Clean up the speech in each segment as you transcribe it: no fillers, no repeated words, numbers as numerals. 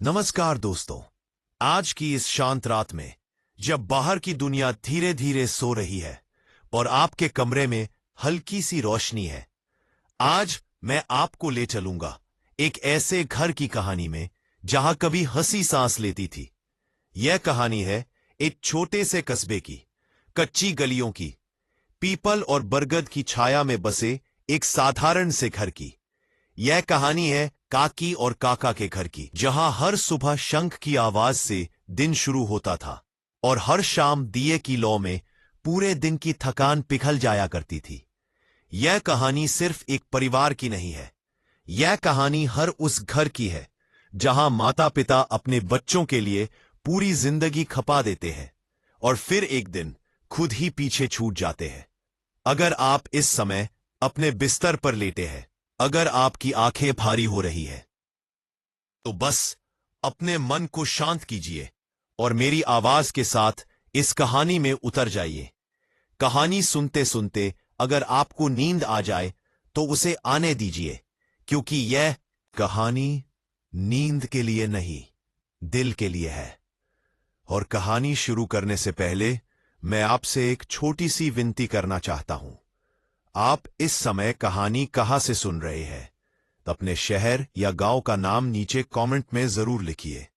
नमस्कार दोस्तों। आज की इस शांत रात में जब बाहर की दुनिया धीरे धीरे सो रही है और आपके कमरे में हल्की सी रोशनी है, आज मैं आपको ले चलूंगा एक ऐसे घर की कहानी में जहां कभी हंसी सांस लेती थी। यह कहानी है एक छोटे से कस्बे की, कच्ची गलियों की, पीपल और बरगद की छाया में बसे एक साधारण से घर की। यह कहानी है काकी और काका के घर की, जहां हर सुबह शंख की आवाज से दिन शुरू होता था और हर शाम दिए की लौ में पूरे दिन की थकान पिघल जाया करती थी। यह कहानी सिर्फ एक परिवार की नहीं है, यह कहानी हर उस घर की है जहां माता पिता अपने बच्चों के लिए पूरी जिंदगी खपा देते हैं और फिर एक दिन खुद ही पीछे छूट जाते हैं। अगर आप इस समय अपने बिस्तर पर लेटे हैं, अगर आपकी आंखें भारी हो रही है, तो बस अपने मन को शांत कीजिए और मेरी आवाज के साथ इस कहानी में उतर जाइए। कहानी सुनते सुनते अगर आपको नींद आ जाए तो उसे आने दीजिए, क्योंकि यह कहानी नींद के लिए नहीं, दिल के लिए है। और कहानी शुरू करने से पहले मैं आपसे एक छोटी सी विनती करना चाहता हूं। आप इस समय कहानी कहां से सुन रहे हैं? अपने शहर या गांव का नाम नीचे कमेंट में जरूर लिखिए,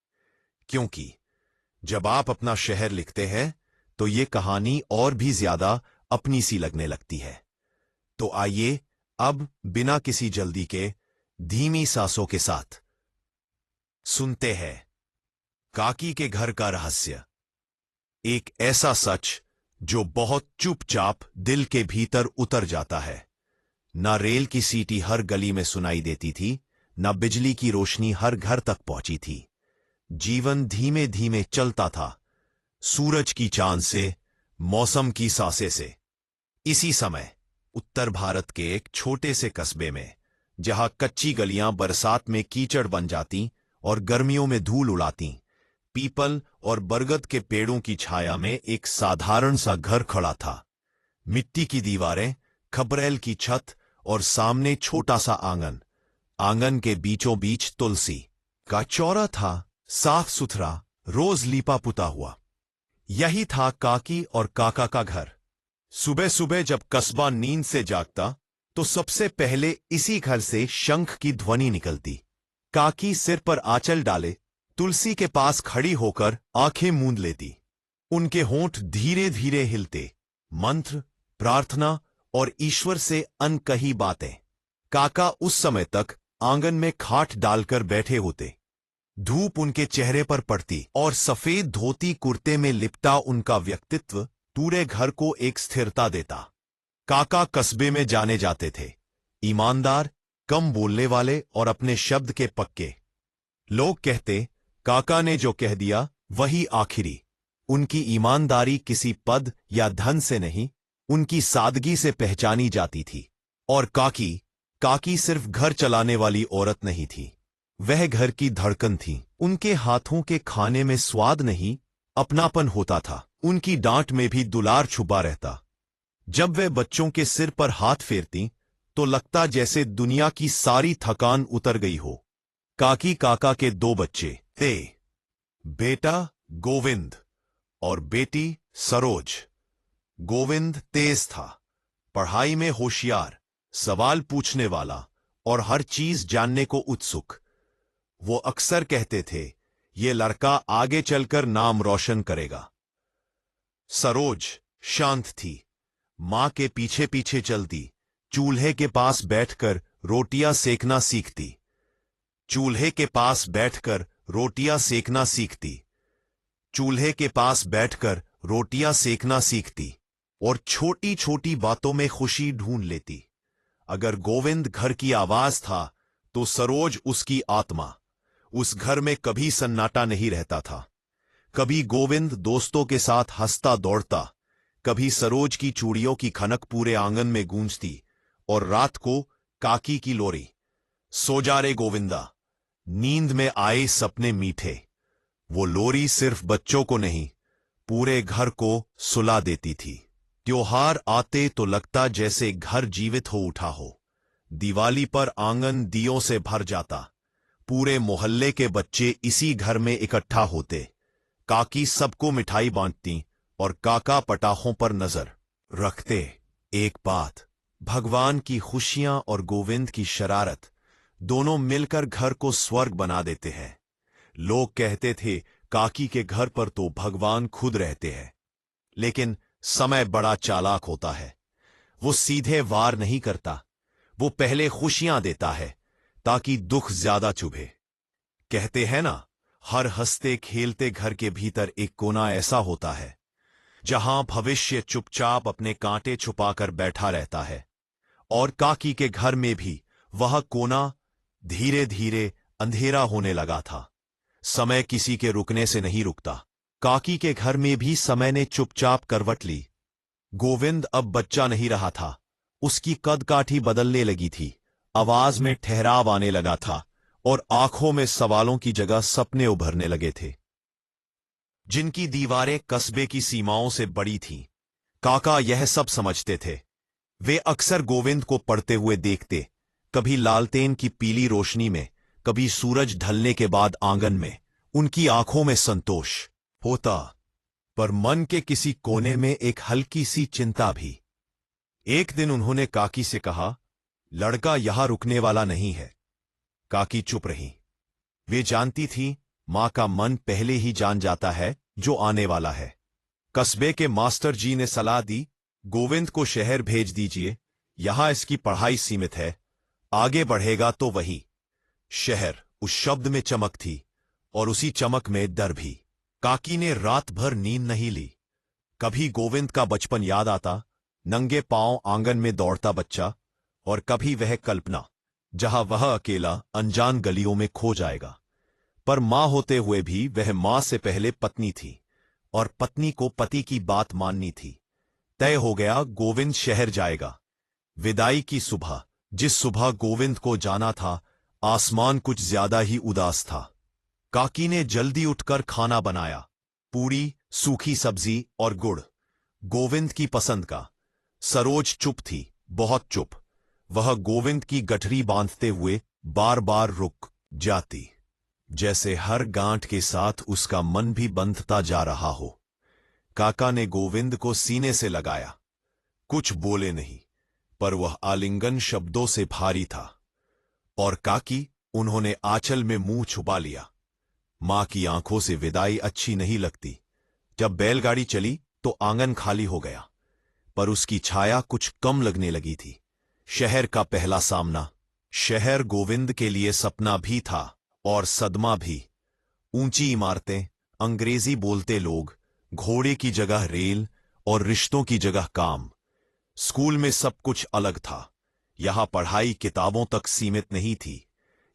क्योंकि जब आप अपना शहर लिखते हैं तो ये कहानी और भी ज्यादा अपनी सी लगने लगती है। तो आइए अब बिना किसी जल्दी के धीमी सांसों के साथ सुनते हैं काकी के घर का रहस्य। एक ऐसा सच जो बहुत चुपचाप दिल के भीतर उतर जाता है। ना रेल की सीटी हर गली में सुनाई देती थी, ना बिजली की रोशनी हर घर तक पहुंची थी। जीवन धीमे धीमे चलता था, सूरज की चांद से, मौसम की सांसें से। इसी समय उत्तर भारत के एक छोटे से कस्बे में, जहां कच्ची गलियां बरसात में कीचड़ बन जाती और गर्मियों में धूल उड़ाती, पीपल और बरगद के पेड़ों की छाया में एक साधारण सा घर खड़ा था। मिट्टी की दीवारें, खपरेल की छत और सामने छोटा सा आंगन। आंगन के बीचों बीच तुलसी का चौरा था, साफ सुथरा, रोज लीपा पुता हुआ। यही था काकी और काका का घर। सुबह सुबह जब कस्बा नींद से जागता तो सबसे पहले इसी घर से शंख की ध्वनि निकलती। काकी सिर पर आंचल डाले तुलसी के पास खड़ी होकर आंखें मूंद लेती। उनके होंठ धीरे धीरे हिलते, मंत्र, प्रार्थना और ईश्वर से अनकही बातें। काका उस समय तक आंगन में खाट डालकर बैठे होते। धूप उनके चेहरे पर पड़ती और सफेद धोती कुर्ते में लिपटा उनका व्यक्तित्व पूरे घर को एक स्थिरता देता। काका कस्बे में जाने जाते थे, ईमानदार, कम बोलने वाले और अपने शब्द के पक्के। लोग कहते, काका ने जो कह दिया वही आखिरी। उनकी ईमानदारी किसी पद या धन से नहीं, उनकी सादगी से पहचानी जाती थी। और काकी सिर्फ घर चलाने वाली औरत नहीं थी, वह घर की धड़कन थी। उनके हाथों के खाने में स्वाद नहीं, अपनापन होता था। उनकी डांट में भी दुलार छुपा रहता। जब वह बच्चों के सिर पर हाथ फेरती तो लगता जैसे दुनिया की सारी थकान उतर गई हो। काकी काका के दो बच्चे थे, बेटा गोविंद और बेटी सरोज। गोविंद तेज था, पढ़ाई में होशियार, सवाल पूछने वाला और हर चीज जानने को उत्सुक। वो अक्सर कहते थे, ये लड़का आगे चलकर नाम रोशन करेगा। सरोज शांत थी, मां के पीछे पीछे चलती, चूल्हे के पास बैठकर रोटियां सेकना सीखती। चूल्हे के पास बैठकर रोटियां सेकना सीखती। चूल्हे के पास बैठकर रोटियां सेकना सीखती और छोटी छोटी बातों में खुशी ढूंढ लेती। अगर गोविंद घर की आवाज था तो सरोज उसकी आत्मा। उस घर में कभी सन्नाटा नहीं रहता था। कभी गोविंद दोस्तों के साथ हंसता दौड़ता, कभी सरोज की चूड़ियों की खनक पूरे आंगन में गूंजती और रात को काकी की लोरी, सो जा रे गोविंदा, नींद में आए सपने मीठे। वो लोरी सिर्फ बच्चों को नहीं, पूरे घर को सुला देती थी। त्योहार आते तो लगता जैसे घर जीवित हो उठा हो। दिवाली पर आंगन दियों से भर जाता, पूरे मोहल्ले के बच्चे इसी घर में इकट्ठा होते। काकी सबको मिठाई बांटती और काका पटाखों पर नजर रखते। एक बात, भगवान की खुशियां और गोविंद की शरारत दोनों मिलकर घर को स्वर्ग बना देते हैं। लोग कहते थे काकी के घर पर तो भगवान खुद रहते हैं। लेकिन समय बड़ा चालाक होता है। वो सीधे वार नहीं करता, वो पहले खुशियां देता है ताकि दुख ज्यादा चुभे। कहते हैं ना, हर हंसते खेलते घर के भीतर एक कोना ऐसा होता है जहां भविष्य चुपचाप अपने कांटे छुपाकर बैठा रहता है। और काकी के घर में भी वह कोना धीरे धीरे अंधेरा होने लगा था। समय किसी के रुकने से नहीं रुकता। काकी के घर में भी समय ने चुपचाप करवट ली। गोविंद अब बच्चा नहीं रहा था। उसकी कदकाठी बदलने लगी थी, आवाज में ठहराव आने लगा था और आंखों में सवालों की जगह सपने उभरने लगे थे, जिनकी दीवारें कस्बे की सीमाओं से बड़ी थीं। काका यह सब समझते थे। वे अक्सर गोविंद को पढ़ते हुए देखते, कभी लालटेन की पीली रोशनी में, कभी सूरज ढलने के बाद आंगन में। उनकी आंखों में संतोष होता, पर मन के किसी कोने में एक हल्की सी चिंता भी। एक दिन उन्होंने काकी से कहा, लड़का यहां रुकने वाला नहीं है। काकी चुप रही। वे जानती थी मां का मन पहले ही जान जाता है जो आने वाला है। कस्बे के मास्टर जी ने सलाह दी, गोविंद को शहर भेज दीजिए, यहां इसकी पढ़ाई सीमित है, आगे बढ़ेगा तो वही। शहर, उस शब्द में चमक थी और उसी चमक में डर भी। काकी ने रात भर नींद नहीं ली। कभी गोविंद का बचपन याद आता, नंगे पांव आंगन में दौड़ता बच्चा, और कभी वह कल्पना जहां वह अकेला अनजान गलियों में खो जाएगा। पर मां होते हुए भी वह मां से पहले पत्नी थी और पत्नी को पति की बात माननी थी। तय हो गया, गोविंद शहर जाएगा। विदाई की सुबह, जिस सुबह गोविंद को जाना था, आसमान कुछ ज्यादा ही उदास था। काकी ने जल्दी उठकर खाना बनाया, पूरी, सूखी सब्जी और गुड़, गोविंद की पसंद का। सरोज चुप थी, बहुत चुप। वह गोविंद की गठरी बांधते हुए बार बार रुक जाती, जैसे हर गांठ के साथ उसका मन भी बंधता जा रहा हो। काका ने गोविंद को सीने से लगाया। कुछ बोले नहीं, पर वह आलिंगन शब्दों से भारी था। और काकी, उन्होंने आंचल में मुंह छुपा लिया। मां की आंखों से विदाई अच्छी नहीं लगती। जब बैलगाड़ी चली तो आंगन खाली हो गया, पर उसकी छाया कुछ कम लगने लगी थी। शहर का पहला सामना। शहर गोविंद के लिए सपना भी था और सदमा भी। ऊंची इमारतें, अंग्रेजी बोलते लोग, घोड़े की जगह रेल और रिश्तों की जगह काम। स्कूल में सब कुछ अलग था। यहां पढ़ाई किताबों तक सीमित नहीं थी,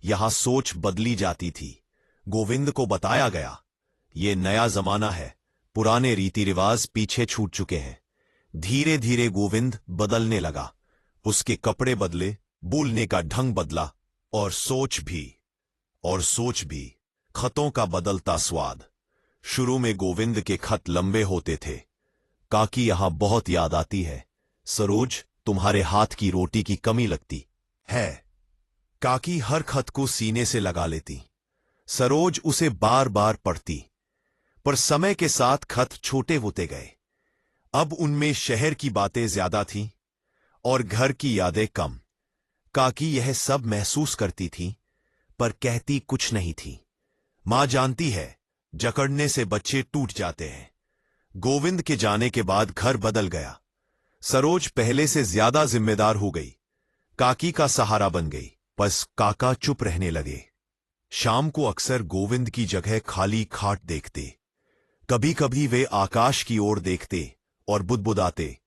यहां सोच बदली जाती थी। गोविंद को बताया गया, ये नया जमाना है, पुराने रीति रिवाज पीछे छूट चुके हैं। धीरे धीरे गोविंद बदलने लगा। उसके कपड़े बदले, बोलने का ढंग बदला, और सोच भी। खतों का बदलता स्वाद। शुरू में गोविंद के खत लंबे होते थे। काकी, यहां बहुत याद आती है। सरोज, तुम्हारे हाथ की रोटी की कमी लगती है। काकी हर खत को सीने से लगा लेती। सरोज उसे बार बार पढ़ती। पर समय के साथ खत छोटे होते गए। अब उनमें शहर की बातें ज्यादा थीं और घर की यादें कम। काकी यह सब महसूस करती थी, पर कहती कुछ नहीं थी। मां जानती है, जकड़ने से बच्चे टूट जाते हैं। गोविंद के जाने के बाद घर बदल गया। सरोज पहले से ज्यादा जिम्मेदार हो गई, काकी का सहारा बन गई। बस काका चुप रहने लगे। शाम को अक्सर गोविंद की जगह खाली खाट देखते। कभी कभी वे आकाश की ओर देखते और बुदबुदाते,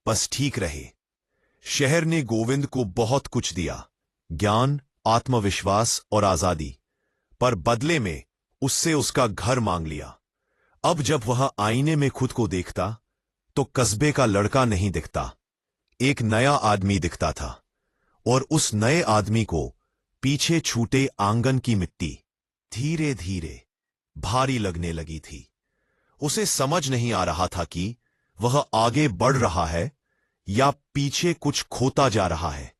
बस ठीक रहे। शहर ने गोविंद को बहुत कुछ दिया, ज्ञान, आत्मविश्वास और आजादी, पर बदले में उससे उसका घर मांग लिया। अब जब वह आईने में खुद को देखता तो कस्बे का लड़का नहीं दिखता, एक नया आदमी दिखता था। और उस नए आदमी को पीछे छूटे आंगन की मिट्टी धीरे धीरे भारी लगने लगी थी। उसे समझ नहीं आ रहा था कि वह आगे बढ़ रहा है या पीछे कुछ खोता जा रहा है,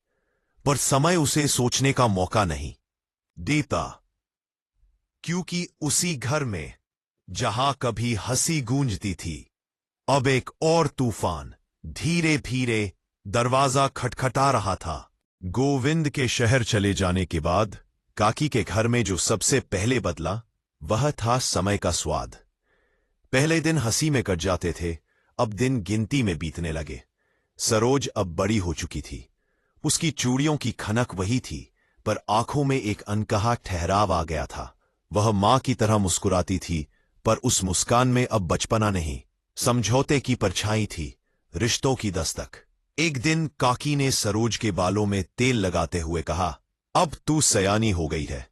पर समय उसे सोचने का मौका नहीं देता। क्योंकि उसी घर में जहां कभी हंसी गूंजती थी, अब एक और तूफान धीरे धीरे दरवाजा खटखटा रहा था। गोविंद के शहर चले जाने के बाद काकी के घर में जो सबसे पहले बदला वह था समय का स्वाद। पहले दिन हंसी में कट जाते थे, अब दिन गिनती में बीतने लगे। सरोज अब बड़ी हो चुकी थी। उसकी चूड़ियों की खनक वही थी, पर आंखों में एक अनकहा ठहराव आ गया था। वह मां की तरह मुस्कुराती थी, पर उस मुस्कान में अब बचपना नहीं, समझौते की परछाई थी, रिश्तों की दस्तक। एक दिन काकी ने सरोज के बालों में तेल लगाते हुए कहा, अब तू सयानी हो गई है।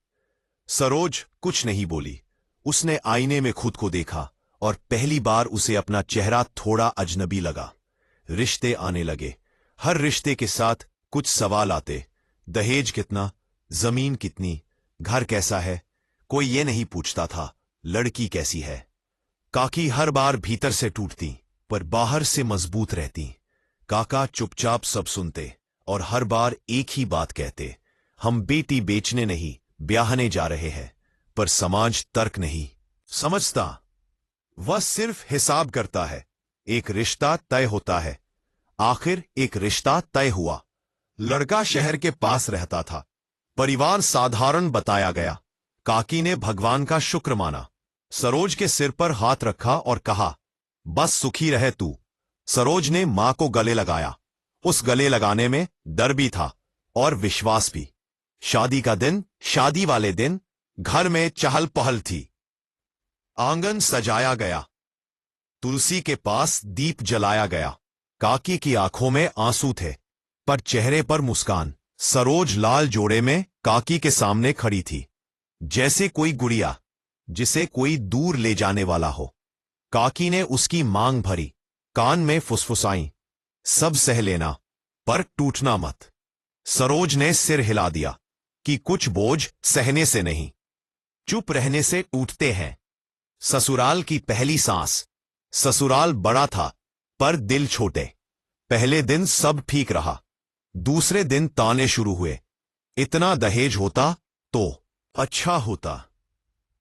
सरोज कुछ नहीं बोली। उसने आईने में खुद को देखा और पहली बार उसे अपना चेहरा थोड़ा अजनबी लगा। रिश्ते आने लगे। हर रिश्ते के साथ कुछ सवाल आते। दहेज कितना, जमीन कितनी, घर कैसा है। कोई ये नहीं पूछता था लड़की कैसी है। काकी हर बार भीतर से टूटती, पर बाहर से मजबूत रहती। काका चुपचाप सब सुनते और हर बार एक ही बात कहते, हम बेटी बेचने नहीं, ब्याहने जा रहे हैं। पर समाज तर्क नहीं समझता। वह सिर्फ हिसाब करता है। एक रिश्ता तय होता है। आखिर एक रिश्ता तय हुआ। लड़का शहर के पास रहता था। परिवार साधारण बताया गया। काकी ने भगवान का शुक्र माना। सरोज के सिर पर हाथ रखा और कहा, बस सुखी रहे तू। सरोज ने मां को गले लगाया। उस गले लगाने में डर भी था और विश्वास भी। शादी वाले दिन घर में चहल पहल थी। आंगन सजाया गया। तुलसी के पास दीप जलाया गया। काकी की आंखों में आंसू थे, पर चेहरे पर मुस्कान। सरोज लाल जोड़े में काकी के सामने खड़ी थी, जैसे कोई गुड़िया जिसे कोई दूर ले जाने वाला हो। काकी ने उसकी मांग भरी, कान में फुसफुसाई, सब सह लेना, पर टूटना मत। सरोज ने सिर हिला दिया कि कुछ बोझ सहने से नहीं, चुप रहने से टूटते हैं। ससुराल की पहली सांस। ससुराल बड़ा था, पर दिल छोटे। पहले दिन सब ठीक रहा। दूसरे दिन ताने शुरू हुए। इतना दहेज होता तो अच्छा होता।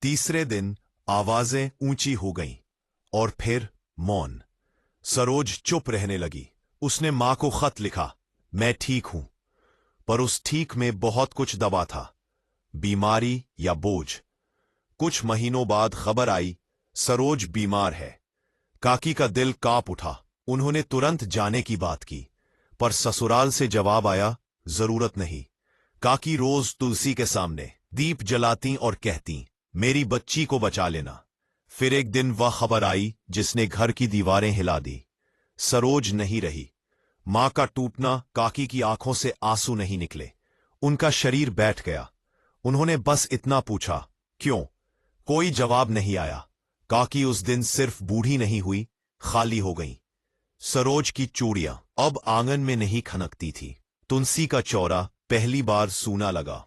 तीसरे दिन आवाजें ऊंची हो गईं और फिर मौन। सरोज चुप रहने लगी। उसने मां को खत लिखा, मैं ठीक हूं। पर उस ठीक में बहुत कुछ दबा था, बीमारी या बोझ। कुछ महीनों बाद खबर आई, सरोज बीमार है। काकी का दिल कांप उठा। उन्होंने तुरंत जाने की बात की, पर ससुराल से जवाब आया, जरूरत नहीं। काकी रोज तुलसी के सामने दीप जलाती और कहती, मेरी बच्ची को बचा लेना। फिर एक दिन वह खबर आई जिसने घर की दीवारें हिला दी। सरोज नहीं रही। मां का टूटना। काकी की आंखों से आंसू नहीं निकले। उनका शरीर बैठ गया। उन्होंने बस इतना पूछा, क्यों? कोई जवाब नहीं आया। काकी उस दिन सिर्फ बूढ़ी नहीं हुई, खाली हो गई। सरोज की चूड़ियां अब आंगन में नहीं खनकती थी। तुलसी का चौरा पहली बार सूना लगा।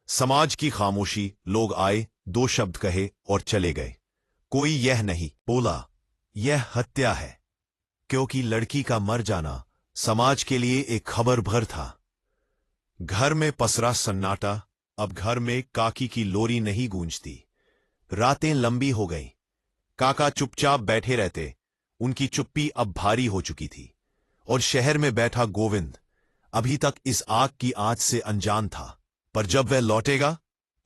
समाज की खामोशी। लोग आए, दो शब्द कहे और चले गए। कोई यह नहीं बोला, यह हत्या है। क्योंकि लड़की का मर जाना समाज के लिए एक खबर भर था। घर में पसरा सन्नाटा। अब घर में काकी की लोरी नहीं गूंजती। रातें लंबी हो गईं। काका चुपचाप बैठे रहते। उनकी चुप्पी अब भारी हो चुकी थी। और शहर में बैठा गोविंद अभी तक इस आग की आंच से अनजान था, पर जब वह लौटेगा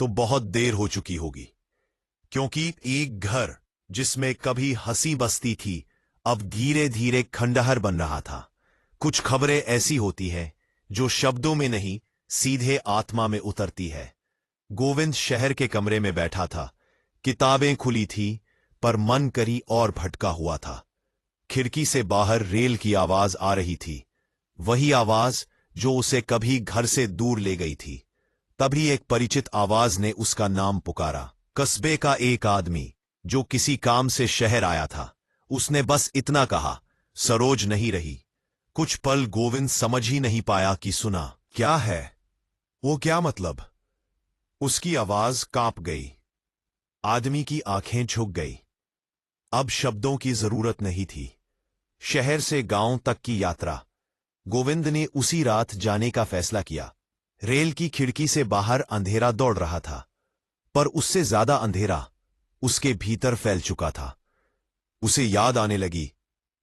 तो बहुत देर हो चुकी होगी। क्योंकि एक घर जिसमें कभी हंसी बसती थी, अब धीरे धीरे खंडहर बन रहा था। कुछ खबरें ऐसी होती हैं जो शब्दों में नहीं, सीधे आत्मा में उतरती है। गोविंद शहर के कमरे में बैठा था। किताबें खुली थी, पर मन करी और भटका हुआ था। खिड़की से बाहर रेल की आवाज आ रही थी, वही आवाज जो उसे कभी घर से दूर ले गई थी। तभी एक परिचित आवाज ने उसका नाम पुकारा। कस्बे का एक आदमी जो किसी काम से शहर आया था। उसने बस इतना कहा, सरोज नहीं रही। कुछ पल गोविंद समझ ही नहीं पाया कि सुना क्या है, वो क्या मतलब। उसकी आवाज कांप गई। आदमी की आंखें झुक गई। अब शब्दों की जरूरत नहीं थी। शहर से गांव तक की यात्रा। गोविंद ने उसी रात जाने का फैसला किया। रेल की खिड़की से बाहर अंधेरा दौड़ रहा था। पर उससे ज्यादा अंधेरा उसके भीतर फैल चुका था। उसे याद आने लगी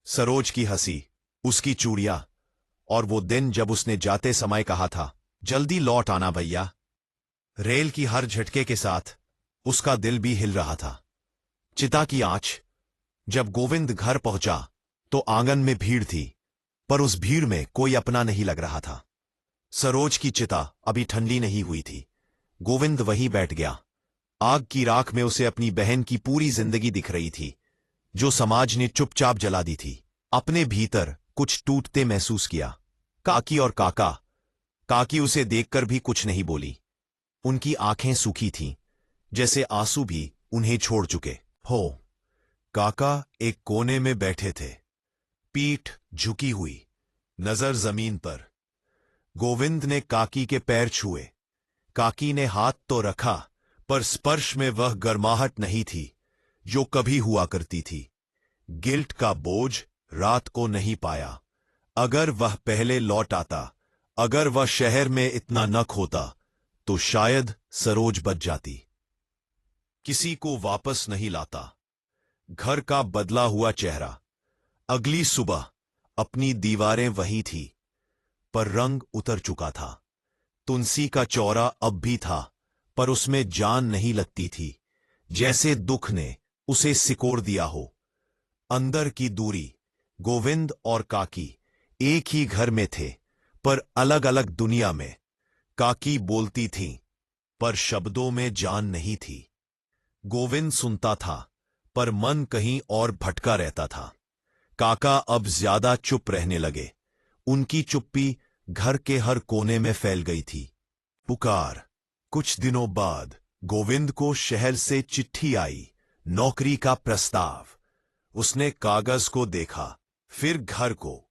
सरोज की हंसी, उसकी चूड़ियां, और वो दिन जब उसने जाते समय कहा था, जल्दी लौट आना भैया। रेल की हर झटके के साथ उसका दिल भी हिल रहा था। चिता की आंच। जब गोविंद घर पहुंचा तो आंगन में भीड़ थी, पर उस भीड़ में कोई अपना नहीं लग रहा था। सरोज की चिता अभी ठंडी नहीं हुई थी। गोविंद वहीं बैठ गया। आग की राख में उसे अपनी बहन की पूरी जिंदगी दिख रही थी, जो समाज ने चुपचाप जला दी थी। अपने भीतर कुछ टूटते महसूस किया। काकी और काका। काकी उसे देखकर भी कुछ नहीं बोली। उनकी आंखें सूखी थीं, जैसे आंसू भी उन्हें छोड़ चुके हो। काका एक कोने में बैठे थे, पीठ झुकी हुई, नजर जमीन पर। गोविंद ने काकी के पैर छुए। काकी ने हाथ तो रखा, पर स्पर्श में वह गर्माहट नहीं थी जो कभी हुआ करती थी। गिल्ट का बोझ रात को नहीं पाया। अगर वह पहले लौट आता, अगर वह शहर में इतना न खोता, तो शायद सरोज बच जाती। किसी को वापस नहीं लाता। घर का बदला हुआ चेहरा। अगली सुबह अपनी दीवारें वही थी, पर रंग उतर चुका था। तुलसी का चौरा अब भी था, पर उसमें जान नहीं लगती थी, जैसे दुख ने उसे सिकोड़ दिया हो। अंदर की दूरी। गोविंद और काकी एक ही घर में थे, पर अलग अलग दुनिया में। काकी बोलती थी, पर शब्दों में जान नहीं थी। गोविंद सुनता था, पर मन कहीं और भटका रहता था। काका अब ज्यादा चुप रहने लगे। उनकी चुप्पी घर के हर कोने में फैल गई थी। पुकार। कुछ दिनों बाद गोविंद को शहर से चिट्ठी आई, नौकरी का प्रस्ताव। उसने कागज को देखा, फिर घर को।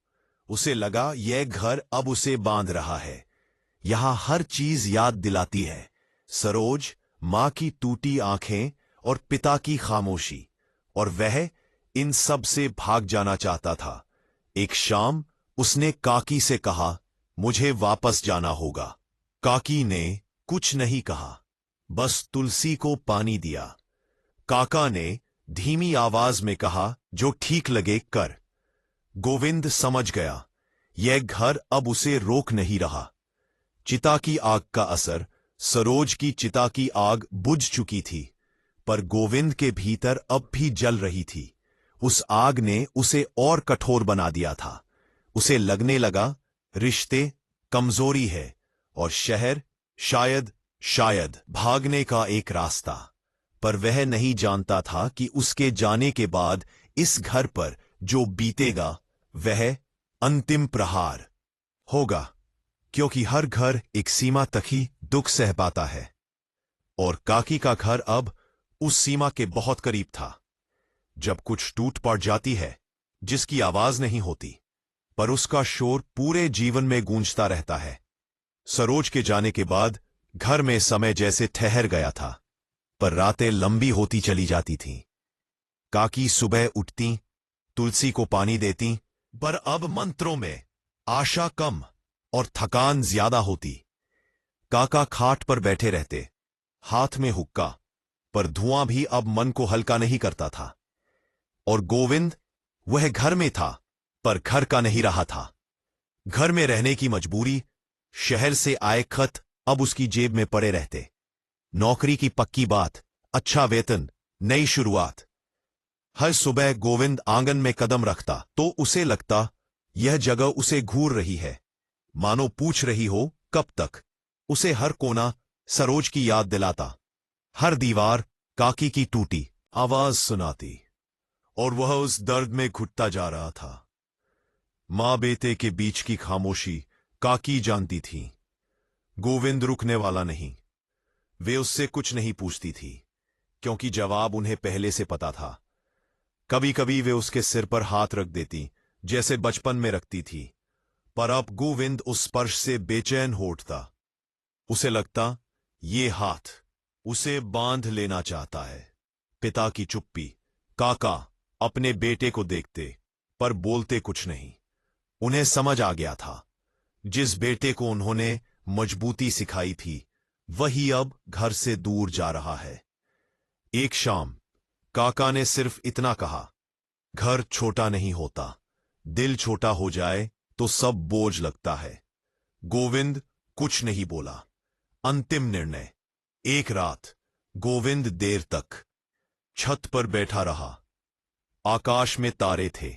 उसे लगा यह घर अब उसे बांध रहा है। यहां हर चीज याद दिलाती है। सरोज, मां की टूटी आंखें और पिता की खामोशी। और वह इन सब से भाग जाना चाहता था। एक शाम उसने काकी से कहा, मुझे वापस जाना होगा। काकी ने कुछ नहीं कहा, बस तुलसी को पानी दिया। काका ने धीमी आवाज में कहा, जो ठीक लगे कर। गोविंद समझ गया, यह घर अब उसे रोक नहीं रहा। चिता की आग का असर। सरोज की चिता की आग बुझ चुकी थी, पर गोविंद के भीतर अब भी जल रही थी। उस आग ने उसे और कठोर बना दिया था। उसे लगने लगा, रिश्ते कमजोरी है, और शहर शायद भागने का एक रास्ता। पर वह नहीं जानता था कि उसके जाने के बाद इस घर पर जो बीतेगा, वह अंतिम प्रहार होगा। क्योंकि हर घर एक सीमा तक ही दुख सह पाता है, और काकी का घर अब उस सीमा के बहुत करीब था। जब कुछ टूट पड़ जाती है, जिसकी आवाज नहीं होती, पर उसका शोर पूरे जीवन में गूंजता रहता है। सरोज के जाने के बाद घर में समय जैसे ठहर गया था, पर रातें लंबी होती चली जाती थीं। काकी सुबह उठती, तुलसी को पानी देती, पर अब मंत्रों में आशा कम और थकान ज्यादा होती। काका खाट पर बैठे रहते, हाथ में हुक्का, पर धुआं भी अब मन को हल्का नहीं करता था। और गोविंद, वह घर में था, पर घर का नहीं रहा था। घर में रहने की मजबूरी। शहर से आए खत अब उसकी जेब में पड़े रहते। नौकरी की पक्की बात, अच्छा वेतन, नई शुरुआत। हर सुबह गोविंद आंगन में कदम रखता तो उसे लगता यह जगह उसे घूर रही है, मानो पूछ रही हो कब तक। उसे हर कोना सरोज की याद दिलाता, हर दीवार काकी की टूटी आवाज सुनाती, और वह उस दर्द में घुटता जा रहा था। मां बेटे के बीच की खामोशी काकी जानती थी। गोविंद रुकने वाला नहीं। वे उससे कुछ नहीं पूछती थी, क्योंकि जवाब उन्हें पहले से पता था। कभी कभी वे उसके सिर पर हाथ रख देती, जैसे बचपन में रखती थी, पर अब गोविंद उस स्पर्श से बेचैन हो उठता। उसे लगता ये हाथ उसे बांध लेना चाहता है। पिता की चुप्पी। काका अपने बेटे को देखते, पर बोलते कुछ नहीं। उन्हें समझ आ गया था, जिस बेटे को उन्होंने मजबूती सिखाई थी, वही अब घर से दूर जा रहा है। एक शाम काका ने सिर्फ इतना कहा, घर छोटा नहीं होता, दिल छोटा हो जाए तो सब बोझ लगता है। गोविंद कुछ नहीं बोला। अंतिम निर्णय। एक रात गोविंद देर तक छत पर बैठा रहा। आकाश में तारे थे,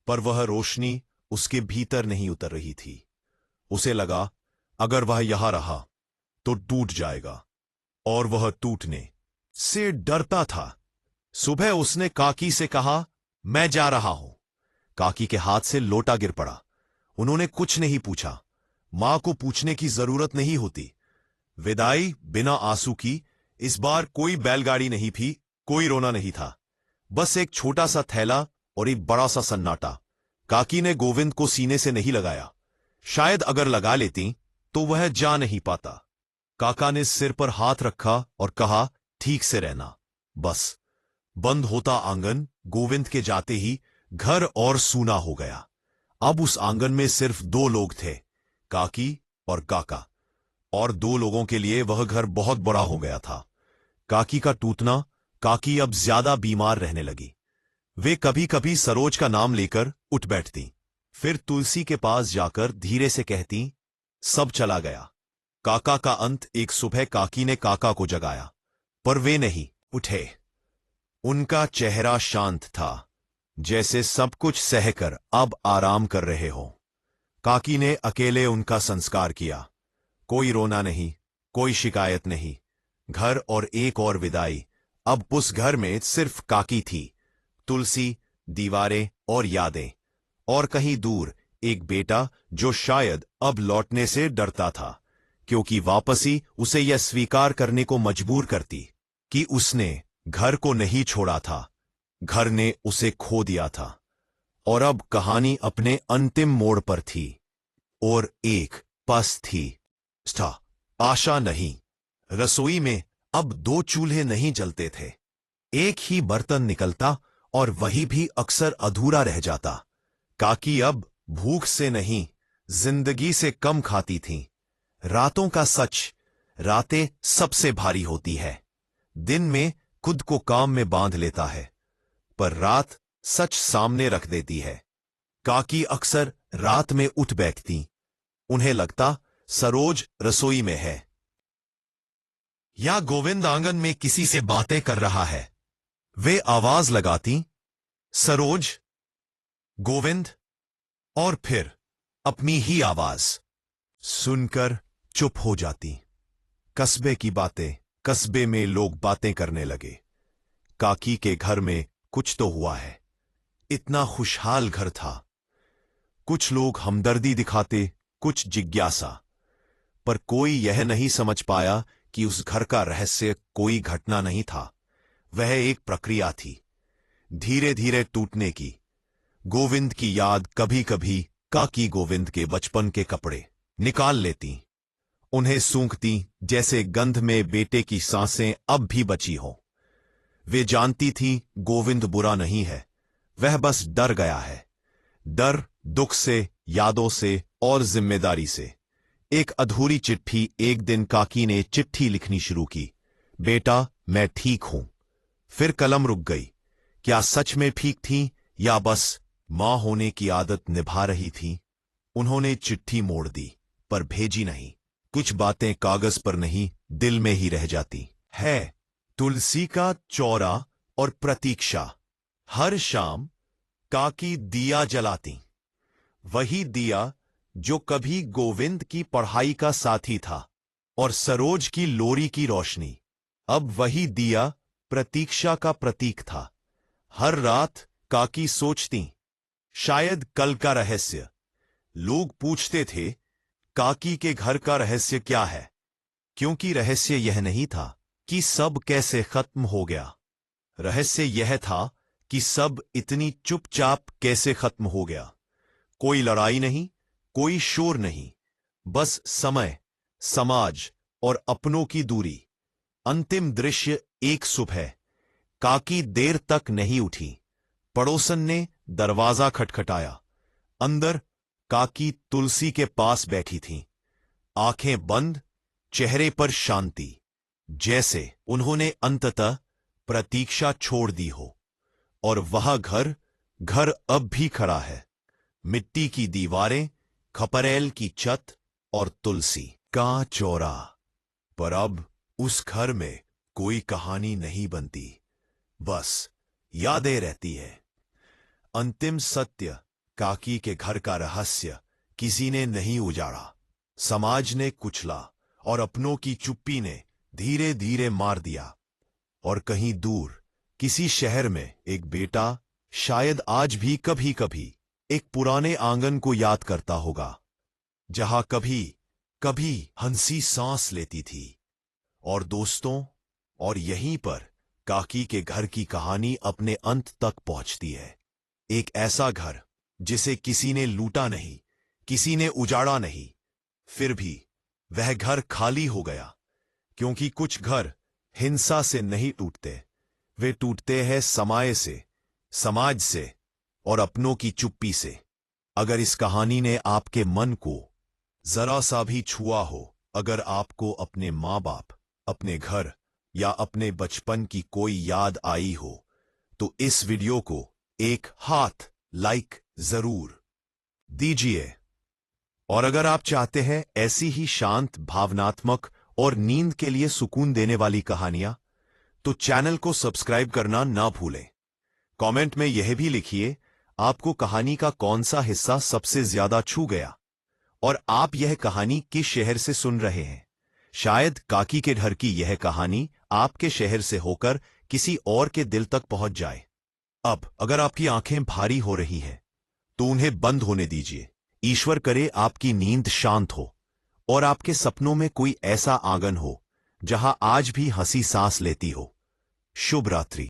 पर वह रोशनी उसके भीतर नहीं उतर रही थी। उसे लगा अगर वह यहां रहा तो टूट जाएगा, और वह टूटने से डरता था। सुबह उसने काकी से कहा, मैं जा रहा हूं। काकी के हाथ से लोटा गिर पड़ा। उन्होंने कुछ नहीं पूछा। मां को पूछने की जरूरत नहीं होती। विदाई बिना आंसू की। इस बार कोई बैलगाड़ी नहीं थी, कोई रोना नहीं था, बस एक छोटा सा थैला और एक बड़ा सा सन्नाटा। काकी ने गोविंद को सीने से नहीं लगाया। शायद अगर लगा लेती तो वह जा नहीं पाता। काका ने सिर पर हाथ रखा और कहा, ठीक से रहना, बस। बंद होता आंगन गोविंद के जाते ही घर और सूना हो गया। अब उस आंगन में सिर्फ दो लोग थे, काकी और काका। और दो लोगों के लिए वह घर बहुत बड़ा हो गया था। काकी का टूटना। काकी अब ज्यादा बीमार रहने लगी। वे कभी कभी सरोज का नाम लेकर उठ बैठती, फिर तुलसी के पास जाकर धीरे से कहती, सब चला गया। काका का अंत। एक सुबह काकी ने काका को जगाया, पर वे नहीं उठे। उनका चेहरा शांत था, जैसे सब कुछ सहकर अब आराम कर रहे हो। काकी ने अकेले उनका संस्कार किया। कोई रोना नहीं, कोई शिकायत नहीं। घर और एक और विदाई। अब उस घर में सिर्फ काकी थी, तुलसी, दीवारें और यादें। और कहीं दूर एक बेटा जो शायद अब लौटने से डरता था, क्योंकि वापसी उसे यह स्वीकार करने को मजबूर करती कि उसने घर को नहीं छोड़ा था, घर ने उसे खो दिया था। और अब कहानी अपने अंतिम मोड़ पर थी, और एक पस थी। आशा नहीं। रसोई में अब दो चूल्हे नहीं जलते थे। एक ही बर्तन निकलता और वही भी अक्सर अधूरा रह जाता। काकी अब भूख से नहीं, जिंदगी से कम खाती थीं। रातों का सच। रातें सबसे भारी होती है। दिन में खुद को काम में बांध लेता है, पर रात सच सामने रख देती है। काकी अक्सर रात में उठ बैठती। उन्हें लगता सरोज रसोई में है, या गोविंद आंगन में किसी से बातें कर रहा है। वे आवाज लगाती, सरोज, गोविंद, और फिर अपनी ही आवाज सुनकर चुप हो जाती। कस्बे की बातें। कस्बे में लोग बातें करने लगे, काकी के घर में कुछ तो हुआ है। इतना खुशहाल घर था। कुछ लोग हमदर्दी दिखाते, कुछ जिज्ञासा, पर कोई यह नहीं समझ पाया कि उस घर का रहस्य कोई घटना नहीं था, वह एक प्रक्रिया थी, धीरे धीरे टूटने की। गोविंद की याद कभी कभी काकी गोविंद के बचपन के कपड़े निकाल लेती, उन्हें सूंघती जैसे गंध में बेटे की सांसें अब भी बची हो। वे जानती थी गोविंद बुरा नहीं है, वह बस डर गया है। डर, दुख से, यादों से और जिम्मेदारी से। एक अधूरी चिट्ठी। एक दिन काकी ने चिट्ठी लिखनी शुरू की, बेटा मैं ठीक हूं। फिर कलम रुक गई। क्या सच में ठीक थी या बस मां होने की आदत निभा रही थी? उन्होंने चिट्ठी मोड़ दी, पर भेजी नहीं। कुछ बातें कागज पर नहीं, दिल में ही रह जाती है। तुलसी का चौरा और प्रतीक्षा। हर शाम काकी दिया जलाती, वही दिया जो कभी गोविंद की पढ़ाई का साथी था, और सरोज की लोरी की रोशनी अब वही दिया प्रतीक्षा का प्रतीक था। हर रात काकी सोचती, शायद कल का रहस्य। लोग पूछते थे, काकी के घर का रहस्य क्या है? क्योंकि रहस्य यह नहीं था कि सब कैसे खत्म हो गया, रहस्य यह था कि सब इतनी चुपचाप कैसे खत्म हो गया। कोई लड़ाई नहीं, कोई शोर नहीं, बस समय, समाज और अपनों की दूरी। अंतिम दृश्य। एक सुबह काकी देर तक नहीं उठी। पड़ोसन ने दरवाजा खटखटाया। अंदर काकी तुलसी के पास बैठी थीं, आंखें बंद, चेहरे पर शांति, जैसे उन्होंने अंततः प्रतीक्षा छोड़ दी हो। और वह घर घर अब भी खड़ा है, मिट्टी की दीवारें, खपरेल की छत और तुलसी का चौरा। पर अब उस घर में कोई कहानी नहीं बनती, बस यादें रहती है। अंतिम सत्य, काकी के घर का रहस्य किसी ने नहीं उजाड़ा, समाज ने कुचला और अपनों की चुप्पी ने धीरे धीरे मार दिया। और कहीं दूर किसी शहर में एक बेटा शायद आज भी कभी कभी एक पुराने आंगन को याद करता होगा, जहां कभी कभी हंसी सांस लेती थी। और दोस्तों, और यहीं पर काकी के घर की कहानी अपने अंत तक पहुंचती है। एक ऐसा घर जिसे किसी ने लूटा नहीं, किसी ने उजाड़ा नहीं, फिर भी वह घर खाली हो गया, क्योंकि कुछ घर हिंसा से नहीं टूटते, वे टूटते हैं समय से, समाज से और अपनों की चुप्पी से। अगर इस कहानी ने आपके मन को जरा सा भी छुआ हो, अगर आपको अपने माँ बाप, अपने घर या अपने बचपन की कोई याद आई हो, तो इस वीडियो को एक हाथ लाइक जरूर दीजिए। और अगर आप चाहते हैं ऐसी ही शांत, भावनात्मक और नींद के लिए सुकून देने वाली कहानियां, तो चैनल को सब्सक्राइब करना ना भूलें। कमेंट में यह भी लिखिए आपको कहानी का कौन सा हिस्सा सबसे ज्यादा छू गया और आप यह कहानी किस शहर से सुन रहे हैं। शायद काकी के घर की यह कहानी आपके शहर से होकर किसी और के दिल तक पहुंच जाए। अब अगर आपकी आंखें भारी हो रही हैं, तो उन्हें बंद होने दीजिए। ईश्वर करे आपकी नींद शांत हो और आपके सपनों में कोई ऐसा आंगन हो जहां आज भी हंसी सांस लेती हो। शुभ रात्रि।